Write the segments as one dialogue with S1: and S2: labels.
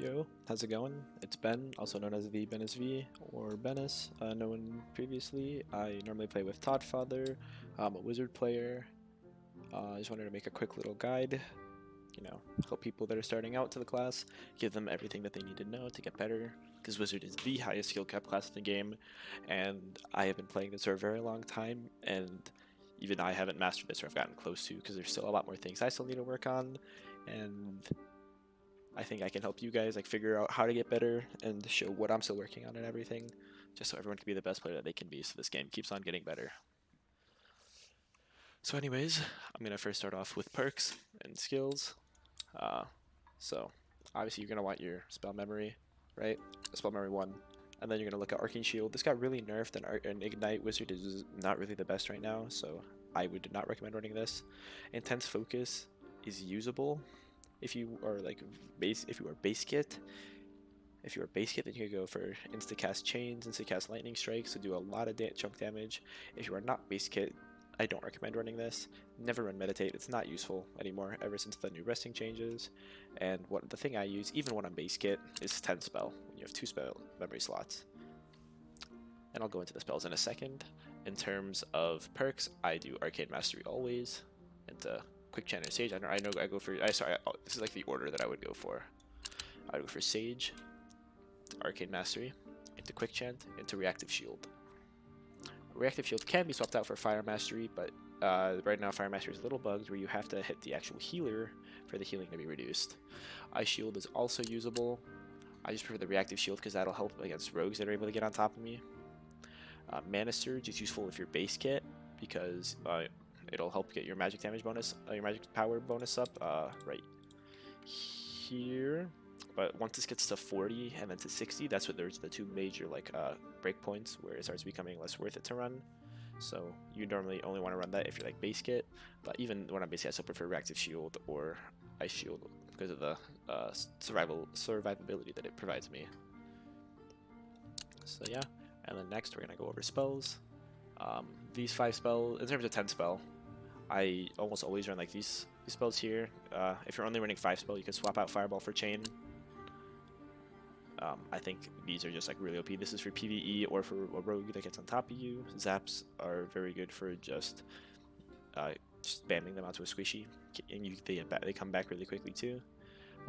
S1: Yo, how's it going? It's Ben, also known as the BennisV or Bennis, known previously. I normally play with Toddfather. I'm a wizard player. I just wanted to make a quick little guide, help people that are starting out to the class, give them everything that they need to know to get better, because wizard is the highest skill cap class in the game, and I have been playing this for a very long time, and even I haven't mastered this or I've gotten close to, because there's still a lot more things I still need to work on, and I think I can help you guys figure out how to get better and show what I'm still working on and everything, just so everyone can be the best player that they can be, so this game keeps on getting better. So anyways, I'm gonna first start off with perks and skills. So obviously you're gonna want your spell memory, right? Spell memory 1. And then you're gonna look at Arcane Shield. This got really nerfed, and Ignite Wizard is not really the best right now, so I would not recommend running this. Intense Focus is usable if you are if you are base kit. If you are base kit, then you can go for Instacast Chains, Instacast Lightning Strikes to do a lot of chunk damage. If you are not base kit, I don't recommend running this. Never run Meditate, it's not useful anymore ever since the new resting changes. And the thing I use, even when I'm base kit, is 10 spell, when you have 2 spell memory slots. And I'll go into the spells in a second. In terms of perks, I do Arcane Mastery always, into Quick Chant and Sage. I go for, this is like the order that I would go for. I would go for Sage, Arcane Mastery, into Quick Chant, into Reactive Shield. Reactive Shield can be swapped out for Fire Mastery, but right now Fire Mastery is a little bugged where you have to hit the actual healer for the healing to be reduced. Ice Shield is also usable. I just prefer the Reactive Shield because that'll help against rogues that are able to get on top of me. Mana Surge is useful if you're base kit because it'll help get your magic damage bonus, your magic power bonus up right here. But once this gets to 40 and then to 60, that's what there's the two major breakpoints where it starts becoming less worth it to run. So you normally only want to run that if you're base kit. But even when I'm base kit, I still prefer Reactive Shield or Ice Shield because of the survivability that it provides me. So yeah, and then next we're gonna go over spells. These 5 spells, in terms of 10 spell, I almost always run these spells here. If you're only running 5 spell, you can swap out Fireball for Chain. I think these are just really OP. This is for PvE or for a rogue that gets on top of you. Zaps are very good for just spamming them onto a squishy, and they come back really quickly too.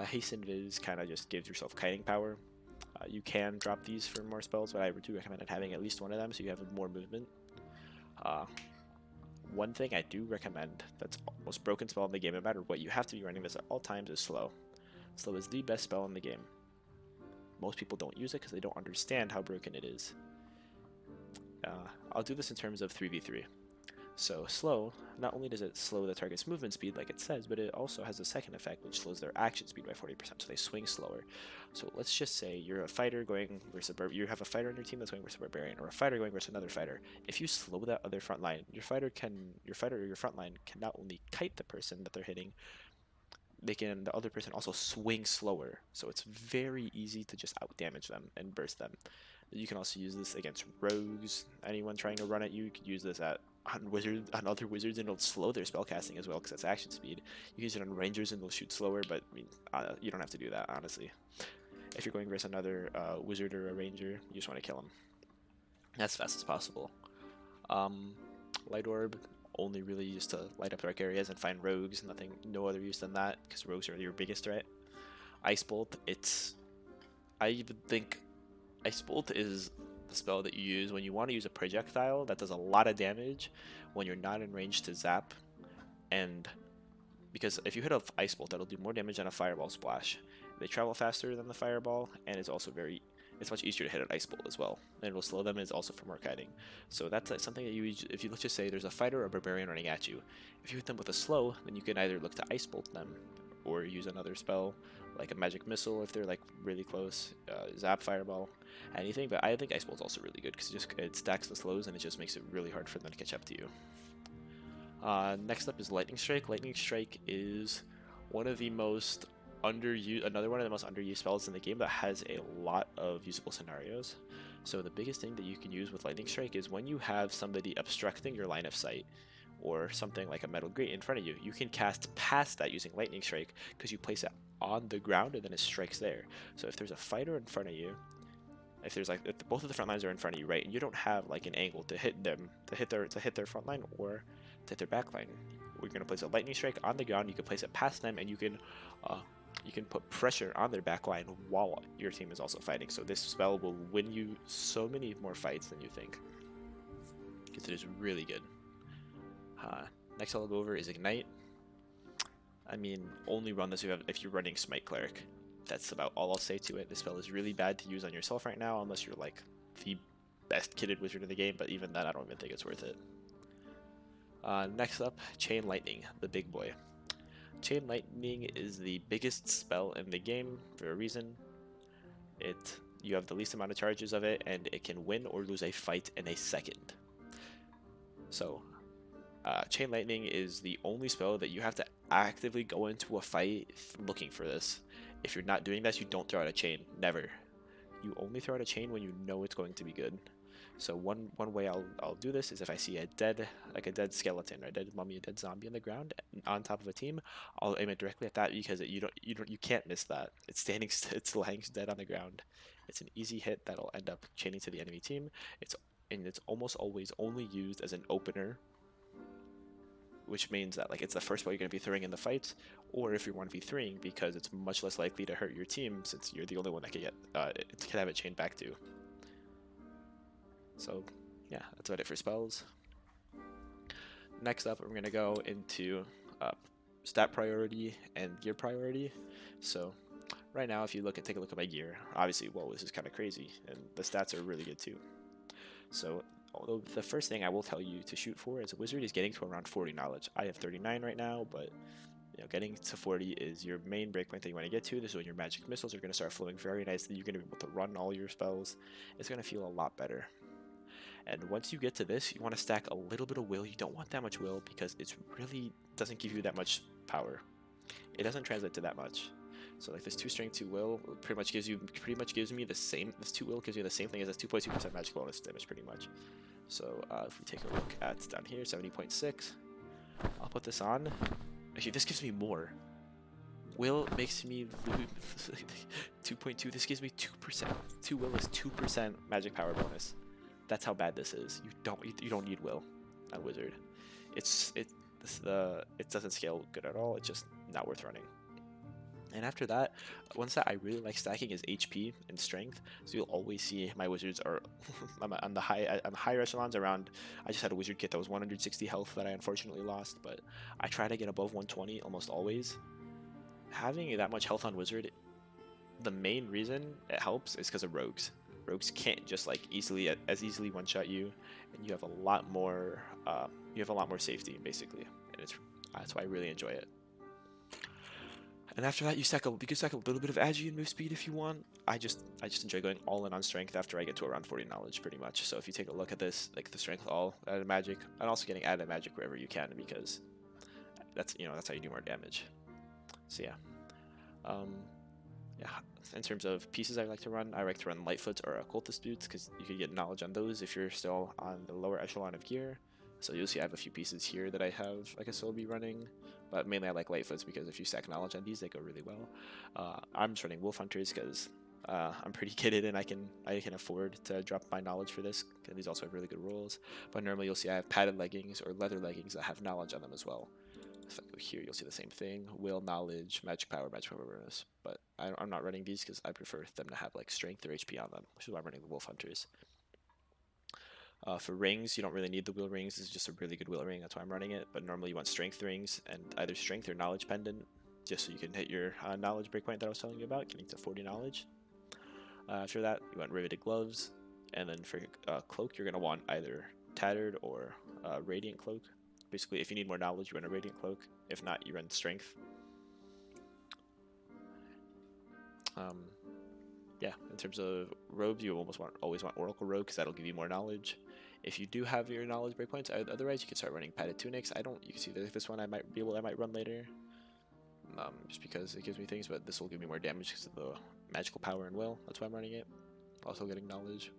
S1: Hasten Viz kind of just gives yourself kiting power. You can drop these for more spells, but I do recommend having at least one of them so you have more movement. One thing I do recommend that's almost broken spell in the game, no matter what, you have to be running this at all times, is Slow. Slow is the best spell in the game. Most people don't use it because they don't understand how broken it is. I'll do this in terms of 3v3. So Slow, not only does it slow the target's movement speed like it says, but it also has a second effect which slows their action speed by 40%, so they swing slower. So let's just say you're a fighter going versus you have a fighter on your team that's going versus a barbarian, or a fighter going versus another fighter. If you slow that other front line, your fighter or your front line can not only kite the person that they're hitting, the other person also swing slower, so it's very easy to just out damage them and burst them. You can also use this against rogues. Anyone trying to run at you could use this on other wizards, and it'll slow their spellcasting as well because that's action speed. You can use it on rangers and they'll shoot slower, but you don't have to do that, honestly. If you're going versus another wizard or a ranger, you just want to kill them as fast as possible. Light Orb, only really used to light up dark areas and find rogues. No other use than that, because rogues are your biggest threat. Ice Bolt, I even think Ice Bolt is the spell that you use when you want to use a projectile that does a lot of damage when you're not in range to zap, and because if you hit a Ice Bolt, that'll do more damage than a Fireball Splash. They travel faster than the Fireball, and it's also it's much easier to hit an Ice Bolt as well, and it'll slow them, and it's also for more kiting. So that's something that if you let's just say there's a fighter or a barbarian running at you, if you hit them with a slow, then you can either look to Ice Bolt them, or use another spell, like a Magic Missile if they're really close, Zap, Fireball, anything, but I think Ice Bolt's also really good because it stacks the slows and it just makes it really hard for them to catch up to you. Next up is Lightning Strike. Lightning Strike is one of the most another one of the most underused spells in the game that has a lot of usable scenarios. So the biggest thing that you can use with Lightning Strike is when you have somebody obstructing your line of sight, or something like a Metal Grate in front of you, you can cast past that using Lightning Strike because you place it on the ground and then it strikes there. So if there's a fighter in front of you, if there's like if both of the front lines are in front of you, right, and you don't have like an angle to hit them, to hit their front line or to hit their back line, we're gonna place a Lightning Strike on the ground. You can place it past them, and you can put pressure on their back line while your team is also fighting. So this spell will win you so many more fights than you think, because it is really good. Next I'll go over is Ignite. I mean, only run this if you're running Smite Cleric. That's about all I'll say to it. This spell is really bad to use on yourself right now, unless you're like the best kitted wizard in the game, but even then I don't even think it's worth it. Next up, Chain Lightning, the big boy. Chain Lightning is the biggest spell in the game for a reason. You have the least amount of charges of it, and it can win or lose a fight in a second. So, Chain Lightning is the only spell that you have to actively go into a fight looking for this. If you're not doing this, you don't throw out a chain. Never. You only throw out a chain when you know it's going to be good. So one way I'll do this is if I see a dead skeleton or a dead mummy, a dead zombie on the ground on top of a team, I'll aim it directly at that because you can't miss that. It's lying dead on the ground. It's an easy hit that'll end up chaining to the enemy team. It's almost always only used as an opener, which means that like it's the first ball you're going to be throwing in the fight, or if you're 1v3ing, because it's much less likely to hurt your team since you're the only one that can have it chained back to. So yeah, that's about it for spells. Next up, we're going to go into stat priority and gear priority. So right now, if you take a look at my gear, obviously, whoa, this is kind of crazy, and the stats are really good too. So although the first thing I will tell you to shoot for as a wizard is getting to around 40 knowledge. I have 39 right now, but getting to 40 is your main breakpoint that you want to get to. This is when your magic missiles are going to start flowing very nicely. You're going to be able to run all your spells. It's going to feel a lot better. And once you get to this, you want to stack a little bit of will. You don't want that much will because it really doesn't give you that much power. It doesn't translate to that much. So like this 2 strength 2 will pretty much gives me the same. This 2 will gives me the same thing as this 2.2% magic bonus damage pretty much. So if we take a look at down here, 70.6, I'll put this on. Actually, this gives me more. Will makes me 2.2. This gives me 2%. 2 will is 2% magic power bonus. That's how bad this is. You don't need will on wizard. It doesn't scale good at all. It's just not worth running. And after that, one stat I really like stacking is HP and strength. So you'll always see my wizards are on the higher echelons around. I just had a wizard kit that was 160 health that I unfortunately lost, but I try to get above 120 almost always. Having that much health on wizard, the main reason it helps is because of rogues. Rogues can't just like as easily one-shot you, and you have a lot more safety basically, and that's why I really enjoy it. And after that, you can stack a little bit of agi and move speed if you want. I just enjoy going all in on strength after I get to around 40 knowledge pretty much. So if you take a look at this, like the strength all added magic, and also getting added magic wherever you can because that's how you do more damage. So yeah. In terms of pieces I like to run Lightfoot or Occultist Boots because you can get knowledge on those if you're still on the lower echelon of gear. So you'll see I have a few pieces here that I can still be running, but mainly I like Lightfoots because if you stack knowledge on these, they go really well. I'm just running Wolf Hunters because I'm pretty kitted and I can afford to drop my knowledge for this because these also have really good rolls. But normally you'll see I have padded leggings or leather leggings that have knowledge on them as well. If I go here, you'll see the same thing: will, knowledge, magic power bonus. But I'm not running these because I prefer them to have like strength or HP on them, which is why I'm running the Wolf Hunters. For rings, you don't really need the will rings. This is just a really good will ring. That's why I'm running it. But normally you want strength rings and either strength or knowledge pendant, just so you can hit your knowledge breakpoint that I was telling you about, getting to 40 knowledge. After that, you want riveted gloves, and then for cloak, you're gonna want either tattered or radiant cloak. Basically, if you need more knowledge, you run a radiant cloak. If not, you run strength. Yeah, in terms of robes, you always want Oracle robe because that'll give you more knowledge. If you do have your knowledge breakpoints, otherwise you can start running padded tunics. You can see this one I might run later, just because it gives me things, but this will give me more damage because of the magical power and will. That's why I'm running it. Also getting knowledge.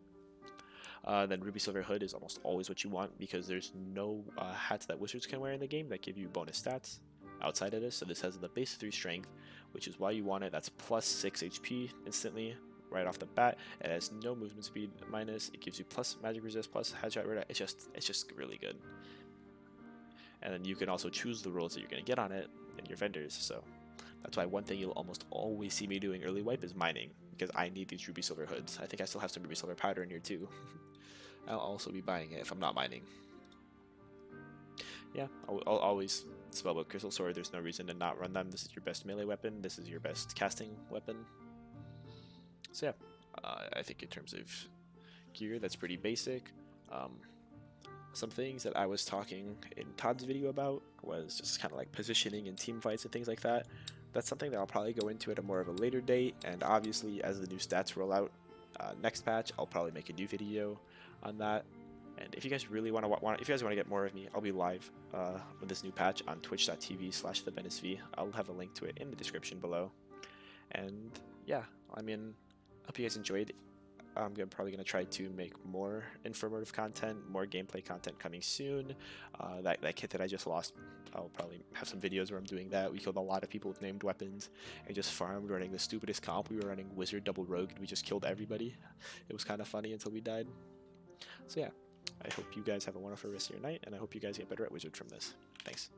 S1: Then Ruby Silver Hood is almost always what you want because there's no hats that wizards can wear in the game that give you bonus stats outside of this. So this has the base 3 strength, which is why you want it. That's plus 6 HP instantly right off the bat. It has no movement speed minus. It gives you plus magic resist, plus headshot radar. It's just really good. And then you can also choose the rolls that you're going to get on it in your vendors. So that's why one thing you'll almost always see me doing early wipe is mining, because I need these Ruby Silver Hoods. I think I still have some Ruby Silver Powder in here too. I'll also be buying it if I'm not mining. Yeah, I'll always Spellbook Crystal Sword. There's no reason to not run them. This is your best melee weapon. This is your best casting weapon. So yeah, I think in terms of gear, that's pretty basic. Some things that I was talking in Todd's video about was just kind of like positioning and team fights and things like that. That's something that I'll probably go into at a more of a later date, and obviously as the new stats roll out next patch, I'll probably make a new video on that. And if you guys really want to get more of me, I'll be live with this new patch on twitch.tv/thebennisv. I'll have a link to it in the description below. And yeah, I mean, hope you guys enjoyed. I'm probably going to try to make more informative content, more gameplay content coming soon. That kit that I just lost, I'll probably have some videos where I'm doing that. We killed a lot of people with named weapons and just farmed running the stupidest comp. We were running Wizard double Rogue and we just killed everybody. It was kind of funny until we died. So yeah, I hope you guys have a wonderful rest of your night, and I hope you guys get better at Wizard from this. Thanks.